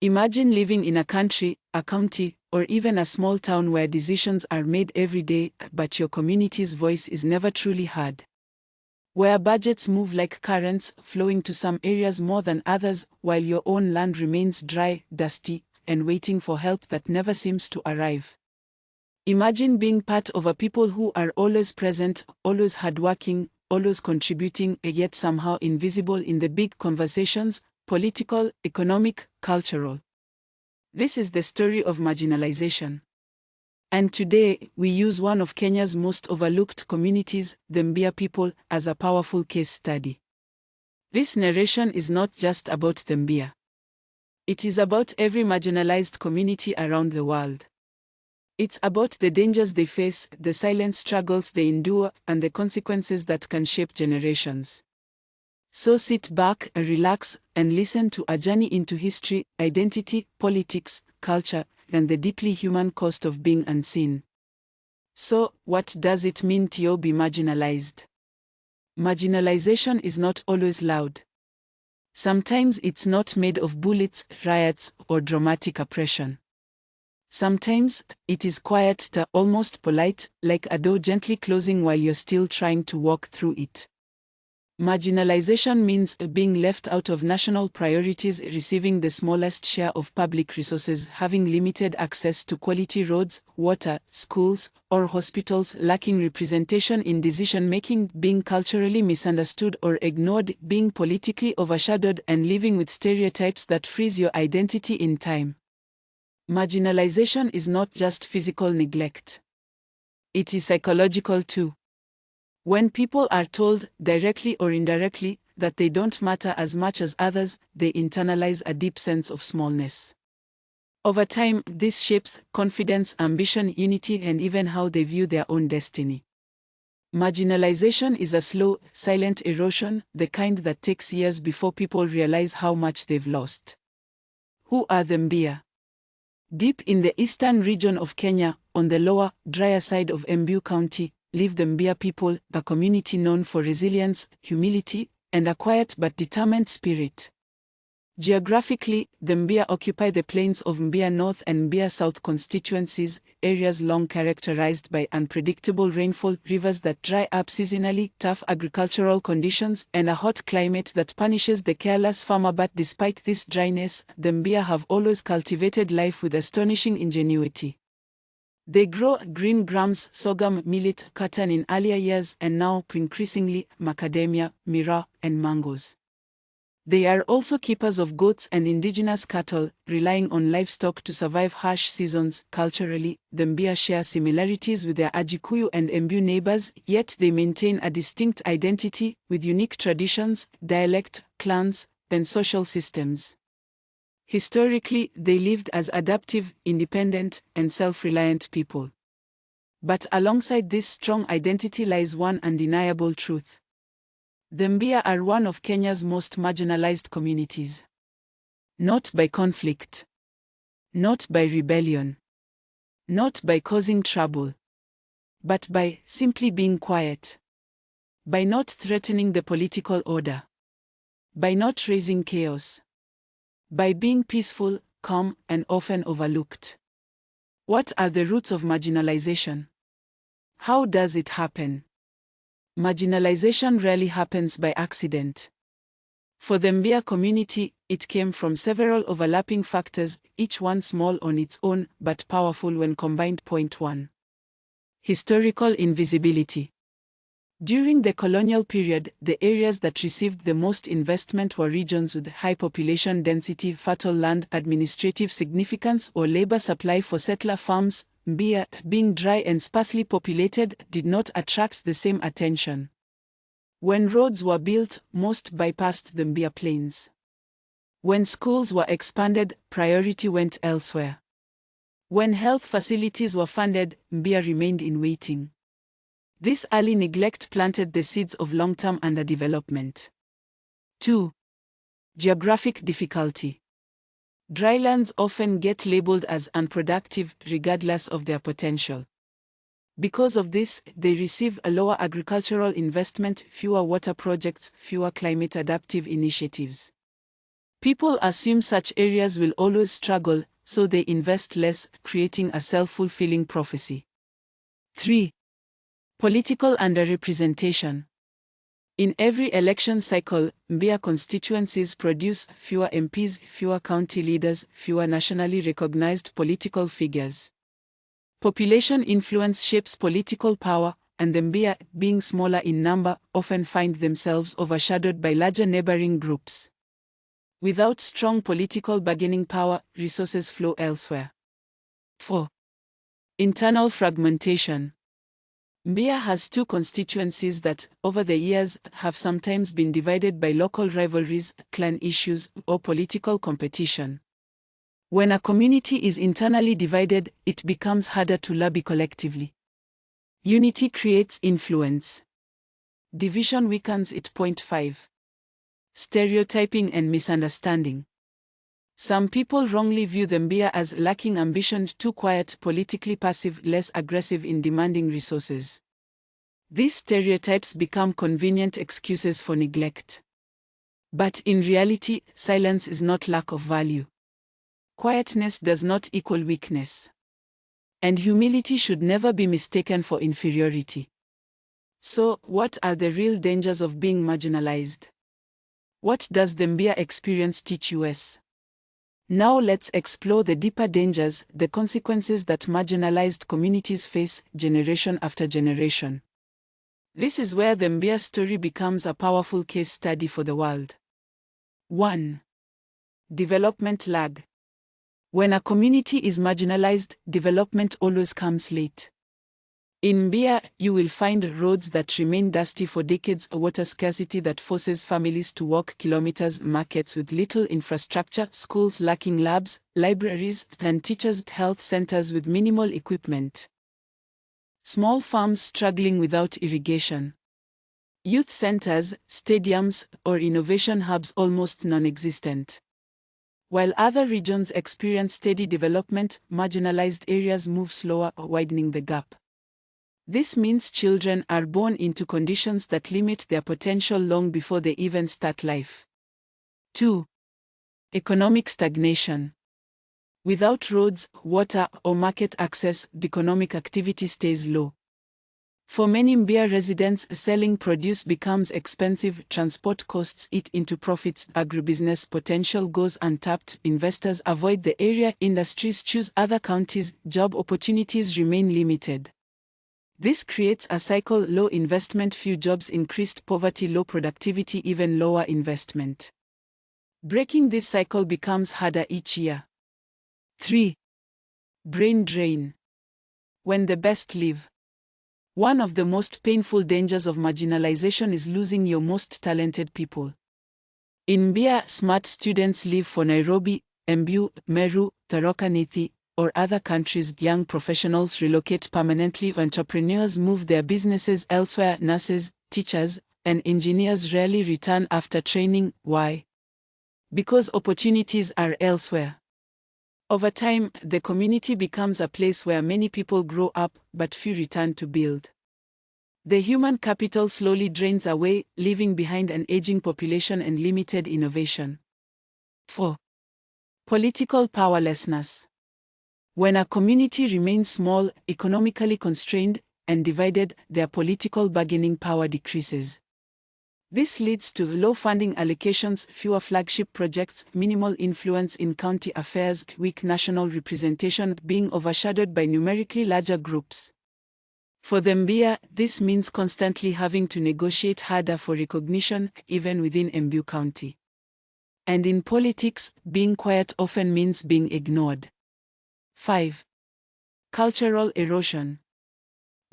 Imagine living in a country, a county, or even a small town where decisions are made every day, but your community's voice is never truly heard. Where budgets move like currents, flowing to some areas more than others, while your own land remains dry, dusty, and waiting for help that never seems to arrive. Imagine being part of a people who are always present, always hardworking, always contributing, yet somehow invisible in the big conversations, political, economic, cultural. This is the story of marginalization. And today, we use one of Kenya's most overlooked communities, the Mbeere people, as a powerful case study. This narration is not just about the Mbeere. It is about every marginalized community around the world. It's about the dangers they face, the silent struggles they endure, and the consequences that can shape generations. So sit back, relax, and listen to a journey into history, identity, politics, culture, and the deeply human cost of being unseen. So, what does it mean to be marginalized? Marginalization is not always loud. Sometimes it's not made of bullets, riots, or dramatic oppression. Sometimes, it is quiet, almost polite, like a door gently closing while you're still trying to walk through it. Marginalization means being left out of national priorities, receiving the smallest share of public resources, having limited access to quality roads, water, schools, or hospitals, lacking representation in decision-making, being culturally misunderstood or ignored, being politically overshadowed, and living with stereotypes that freeze your identity in time. Marginalization is not just physical neglect. It is psychological too. When people are told, directly or indirectly, that they don't matter as much as others, they internalize a deep sense of smallness. Over time, this shapes confidence, ambition, unity, and even how they view their own destiny. Marginalization is a slow, silent erosion, the kind that takes years before people realize how much they've lost. Who are the Mbeere? Deep in the eastern region of Kenya, on the lower, drier side of Mbeere County, live the Mbeere people, a community known for resilience, humility, and a quiet but determined spirit. Geographically, the Mbeere occupy the plains of Mbeere North and Mbeere South constituencies, areas long characterized by unpredictable rainfall, rivers that dry up seasonally, tough agricultural conditions, and a hot climate that punishes the careless farmer. But despite this dryness, the Mbeere have always cultivated life with astonishing ingenuity. They grow green grams, sorghum, millet, cotton in earlier years, and now, increasingly, macadamia, mira, and mangoes. They are also keepers of goats and indigenous cattle, relying on livestock to survive harsh seasons. Culturally, the Mbeere share similarities with their Ajikuyu and Embu neighbors, yet they maintain a distinct identity, with unique traditions, dialect, clans, and social systems. Historically, they lived as adaptive, independent, and self-reliant people. But alongside this strong identity lies one undeniable truth. The Mbeere are one of Kenya's most marginalized communities. Not by conflict. Not by rebellion. Not by causing trouble. But by simply being quiet. By not threatening the political order. By not raising chaos. By being peaceful, calm, and often overlooked. What are the roots of marginalization? How does it happen? Marginalization rarely happens by accident. For the Mbeere community, it came from several overlapping factors, each one small on its own, but powerful when combined. Point 1. Historical invisibility. During the colonial period, the areas that received the most investment were regions with high population density, fertile land, administrative significance, or labor supply for settler farms. Mbeere, being dry and sparsely populated, did not attract the same attention. When roads were built, most bypassed the Mbeere plains. When schools were expanded, priority went elsewhere. When health facilities were funded, Mbeere remained in waiting. This early neglect planted the seeds of long-term underdevelopment. 2. Geographic difficulty. Drylands often get labeled as unproductive, regardless of their potential. Because of this, they receive a lower agricultural investment, fewer water projects, fewer climate-adaptive initiatives. People assume such areas will always struggle, so they invest less, creating a self-fulfilling prophecy. 3. Political underrepresentation. In every election cycle, Mbeere constituencies produce fewer MPs, fewer county leaders, fewer nationally recognized political figures. Population influence shapes political power, and the Mbeere, being smaller in number, often find themselves overshadowed by larger neighboring groups. Without strong political bargaining power, resources flow elsewhere. 4. Internal fragmentation. Mbeere has two constituencies that, over the years, have sometimes been divided by local rivalries, clan issues, or political competition. When a community is internally divided, it becomes harder to lobby collectively. Unity creates influence. Division weakens it. 5. Stereotyping and misunderstanding. Some people wrongly view the Mbeere as lacking ambition, too quiet, politically passive, less aggressive in demanding resources. These stereotypes become convenient excuses for neglect. But in reality, silence is not lack of value. Quietness does not equal weakness. And humility should never be mistaken for inferiority. So, what are the real dangers of being marginalized? What does the Mbeere experience teach us? Now let's explore the deeper dangers, the consequences that marginalized communities face, generation after generation. This is where the Mbeere story becomes a powerful case study for the world. 1. Development lag. When a community is marginalized, development always comes late. In Mbeere, you will find roads that remain dusty for decades, water scarcity that forces families to walk kilometers, markets with little infrastructure, schools lacking labs, libraries, and teachers, health centers with minimal equipment. Small farms struggling without irrigation. Youth centers, stadiums, or innovation hubs almost non-existent. While other regions experience steady development, marginalized areas move slower, widening the gap. This means children are born into conditions that limit their potential long before they even start life. 2. Economic stagnation. Without roads, water, or market access, the economic activity stays low. For many Mbeere residents, selling produce becomes expensive, transport costs eat into profits, agribusiness potential goes untapped, investors avoid the area, industries choose other counties, job opportunities remain limited. This creates a cycle: low investment, few jobs, increased poverty, low productivity, even lower investment. Breaking this cycle becomes harder each year. 3. Brain drain. When the best leave. One of the most painful dangers of marginalization is losing your most talented people. In Mbeere, smart students leave for Nairobi, Mbeere, Meru, Tharaka Nithi, or other countries. Young professionals relocate permanently. Entrepreneurs move their businesses elsewhere. Nurses, teachers, and engineers rarely return after training. Why? Because opportunities are elsewhere. Over time, the community becomes a place where many people grow up, but few return to build. The human capital slowly drains away, leaving behind an aging population and limited innovation. 4. Political powerlessness. When a community remains small, economically constrained, and divided, their political bargaining power decreases. This leads to low funding allocations, fewer flagship projects, minimal influence in county affairs, weak national representation, being overshadowed by numerically larger groups. For the Mbeere, this means constantly having to negotiate harder for recognition, even within Mbeere County. And in politics, being quiet often means being ignored. 5. Cultural erosion.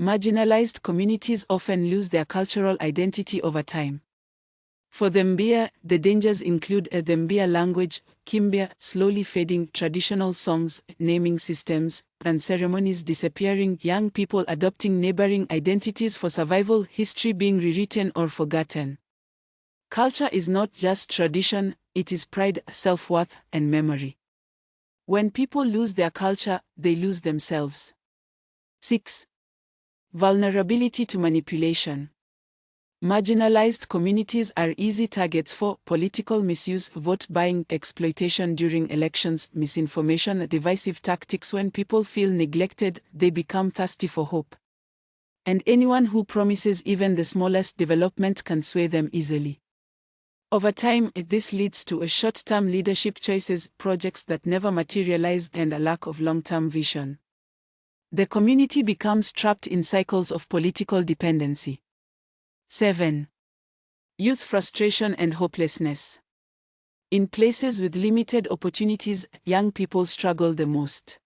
Marginalized communities often lose their cultural identity over time. For the Mbeere, the dangers include the Mbeere language, Kimbeere, slowly fading, traditional songs, naming systems, and ceremonies disappearing, young people adopting neighboring identities for survival, history being rewritten or forgotten. Culture is not just tradition, it is pride, self-worth, and memory. When people lose their culture, they lose themselves. 6. Vulnerability to manipulation. Marginalized communities are easy targets for political misuse, vote buying, exploitation during elections, misinformation, divisive tactics. When people feel neglected, they become thirsty for hope. And anyone who promises even the smallest development can sway them easily. Over time, this leads to a short-term leadership choices, projects that never materialize, and a lack of long-term vision. The community becomes trapped in cycles of political dependency. 7. Youth frustration and hopelessness. In places with limited opportunities, young people struggle the most.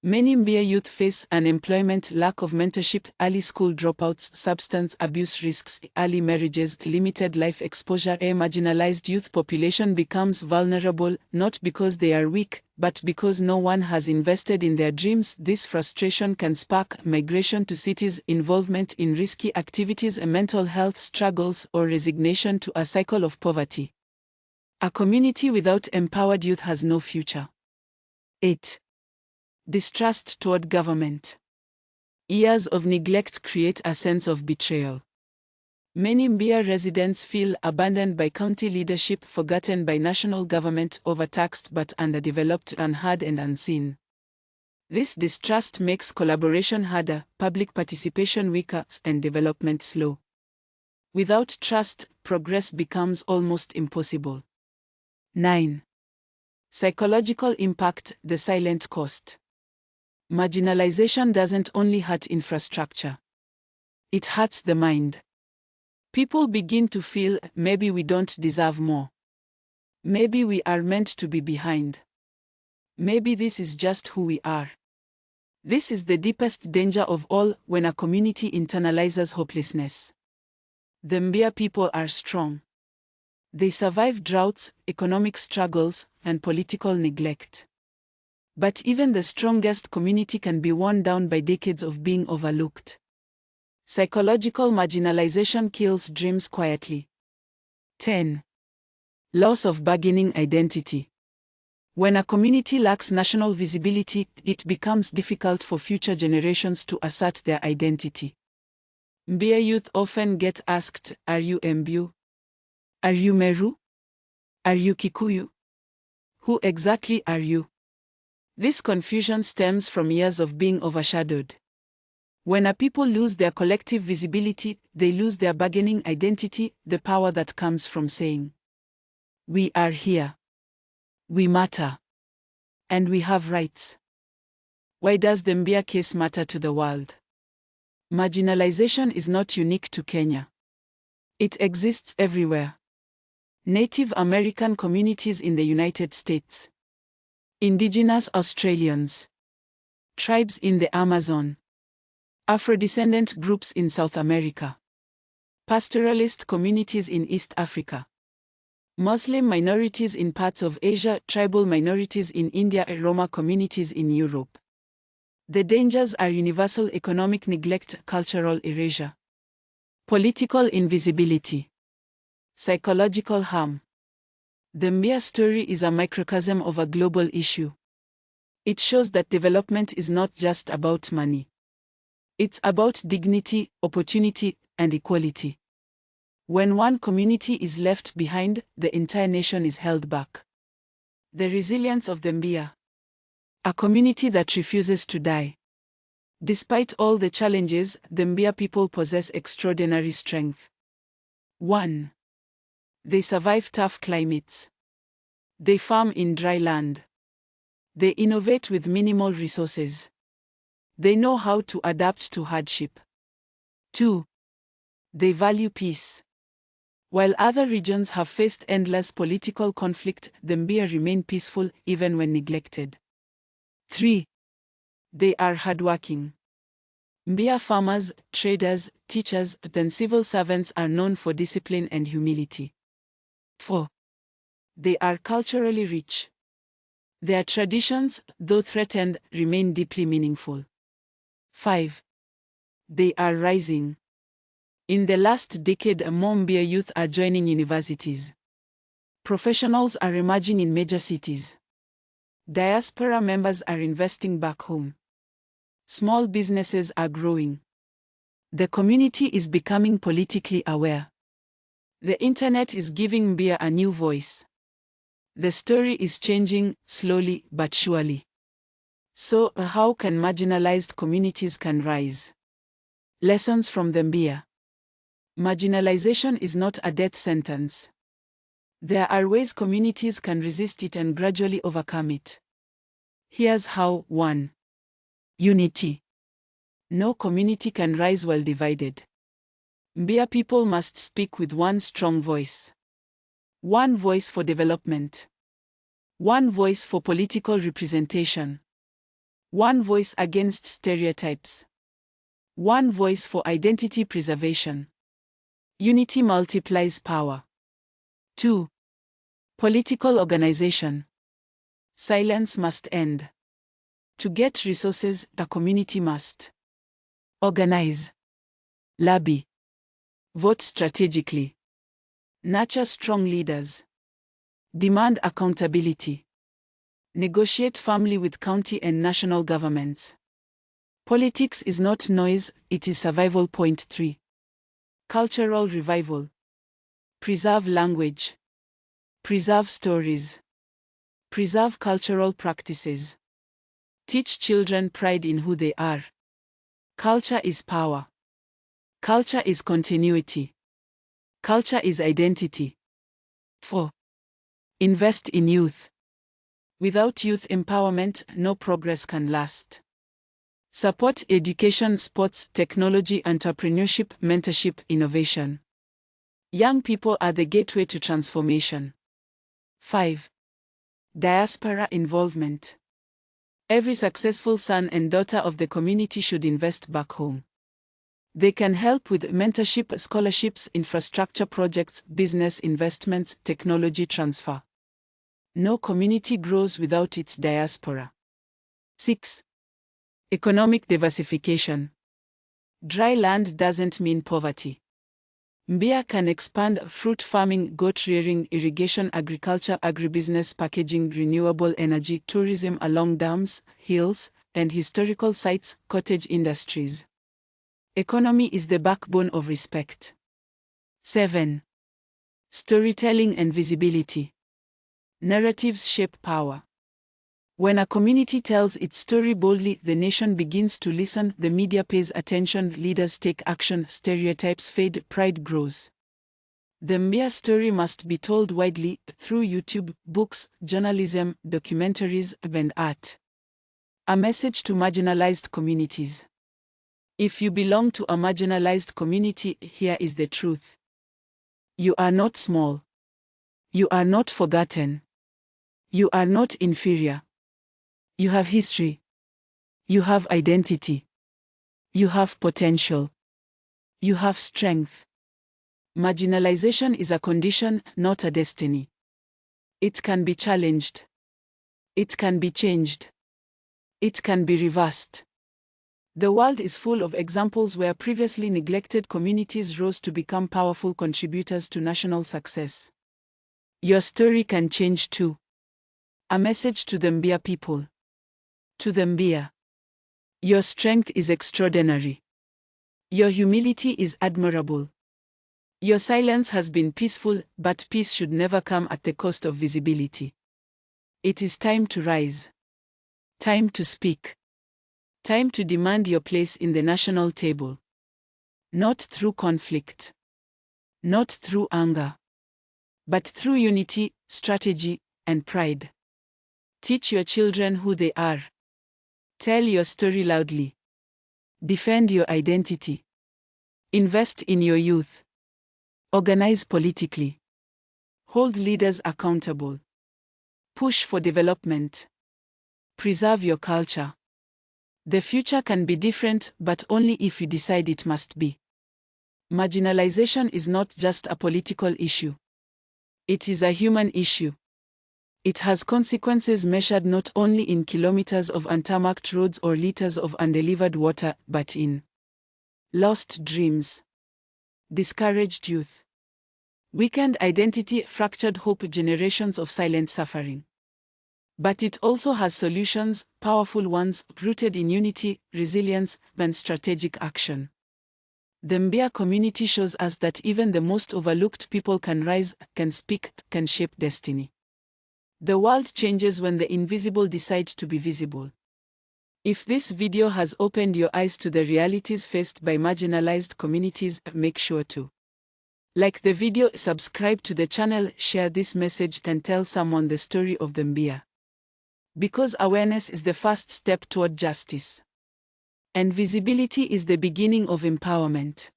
Many Mbeere youth face unemployment, lack of mentorship, early school dropouts, substance abuse risks, early marriages, limited life exposure. A marginalized youth population becomes vulnerable, not because they are weak, but because no one has invested in their dreams. This frustration can spark migration to cities, involvement in risky activities, mental health struggles, or resignation to a cycle of poverty. A community without empowered youth has no future. 8. Distrust toward government. Years of neglect create a sense of betrayal. Many Mbeere residents feel abandoned by county leadership, forgotten by national government, overtaxed but underdeveloped, unheard and unseen. This distrust makes collaboration harder, public participation weaker, and development slow. Without trust, progress becomes almost impossible. 9. Psychological impact, the silent cost. Marginalization doesn't only hurt infrastructure. It hurts the mind. People begin to feel, maybe we don't deserve more. Maybe we are meant to be behind. Maybe this is just who we are. This is the deepest danger of all, when a community internalizes hopelessness. The Mbeere people are strong. They survive droughts, economic struggles, and political neglect. But even the strongest community can be worn down by decades of being overlooked. Psychological marginalization kills dreams quietly. 10. Loss of bargaining identity. When a community lacks national visibility, it becomes difficult for future generations to assert their identity. Mbeere youth often get asked, "Are you Mbeere? Are you Meru? Are you Kikuyu? Who exactly are you?" This confusion stems from years of being overshadowed. When a people lose their collective visibility, they lose their bargaining identity, the power that comes from saying, "We are here. We matter. And we have rights." Why does the Mbeere case matter to the world? Marginalization is not unique to Kenya. It exists everywhere. Native American communities in the United States. Indigenous Australians. Tribes in the Amazon. Afro-descendant groups in South America. Pastoralist communities in East Africa. Muslim minorities in parts of Asia, tribal minorities in India, and Roma communities in Europe. The dangers are universal: economic neglect, cultural erasure, political invisibility, psychological harm. The Mbeere story is a microcosm of a global issue. It shows that development is not just about money. It's about dignity, opportunity, and equality. When one community is left behind, the entire nation is held back. The resilience of the Mbeere. A community that refuses to die. Despite all the challenges, the Mbeere people possess extraordinary strength. 1. They survive tough climates. They farm in dry land. They innovate with minimal resources. They know how to adapt to hardship. 2. They value peace. While other regions have faced endless political conflict, the Mbeere remain peaceful even when neglected. 3. They are hardworking. Mbeere farmers, traders, teachers, and civil servants are known for discipline and humility. 4. They are culturally rich. Their traditions, though threatened, remain deeply meaningful. 5. They are rising. In the last decade, more Mbeere youth are joining universities. Professionals are emerging in major cities. Diaspora members are investing back home. Small businesses are growing. The community is becoming politically aware. The internet is giving Mbeere a new voice. The story is changing, slowly but surely. So, how can marginalized communities can rise? Lessons from the Mbeere. Marginalization is not a death sentence. There are ways communities can resist it and gradually overcome it. Here's how. 1. Unity. No community can rise while divided. Mbeere people must speak with one strong voice. One voice for development. One voice for political representation. One voice against stereotypes. One voice for identity preservation. Unity multiplies power. 2. Political organization. Silence must end. To get resources, the community must organize, lobby, vote strategically, nurture strong leaders, demand accountability, negotiate firmly with county and national governments. Politics is not noise, it is survival. 3. Cultural revival. Preserve language. Preserve stories. Preserve cultural practices. Teach children pride in who they are. Culture is power. Culture is continuity. Culture is identity. 4. Invest in youth. Without youth empowerment, no progress can last. Support education, sports, technology, entrepreneurship, mentorship, innovation. Young people are the gateway to transformation. 5. Diaspora involvement. Every successful son and daughter of the community should invest back home. They can help with mentorship, scholarships, infrastructure projects, business investments, technology transfer. No community grows without its diaspora. 6. Economic diversification. Dry land doesn't mean poverty. Mbeere can expand fruit farming, goat rearing, irrigation, agriculture, agribusiness, packaging, renewable energy, tourism along dams, hills, and historical sites, cottage industries. Economy is the backbone of respect. 7. Storytelling and visibility. Narratives shape power. When a community tells its story boldly, the nation begins to listen, the media pays attention, leaders take action, stereotypes fade, pride grows. The Mbeere story must be told widely, through YouTube, books, journalism, documentaries, and art. A message to marginalized communities. If you belong to a marginalized community, here is the truth. You are not small. You are not forgotten. You are not inferior. You have history. You have identity. You have potential. You have strength. Marginalization is a condition, not a destiny. It can be challenged. It can be changed. It can be reversed. The world is full of examples where previously neglected communities rose to become powerful contributors to national success. Your story can change too. A message to the Mbeere people. To the Mbeere. Your strength is extraordinary. Your humility is admirable. Your silence has been peaceful, but peace should never come at the cost of visibility. It is time to rise. Time to speak. Time to demand your place in the national table. Not through conflict. Not through anger. But through unity, strategy, and pride. Teach your children who they are. Tell your story loudly. Defend your identity. Invest in your youth. Organize politically. Hold leaders accountable. Push for development. Preserve your culture. The future can be different, but only if you decide it must be. Marginalization is not just a political issue. It is a human issue. It has consequences measured not only in kilometers of untarmacked roads or liters of undelivered water, but in lost dreams, discouraged youth, weakened identity, fractured hope, generations of silent suffering. But it also has solutions, powerful ones, rooted in unity, resilience, and strategic action. The Mbeere community shows us that even the most overlooked people can rise, can speak, can shape destiny. The world changes when the invisible decide to be visible. If this video has opened your eyes to the realities faced by marginalized communities, make sure to like the video, subscribe to the channel, share this message, and tell someone the story of the Mbeere. Because awareness is the first step toward justice. And visibility is the beginning of empowerment.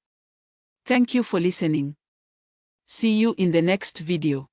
Thank you for listening. See you in the next video.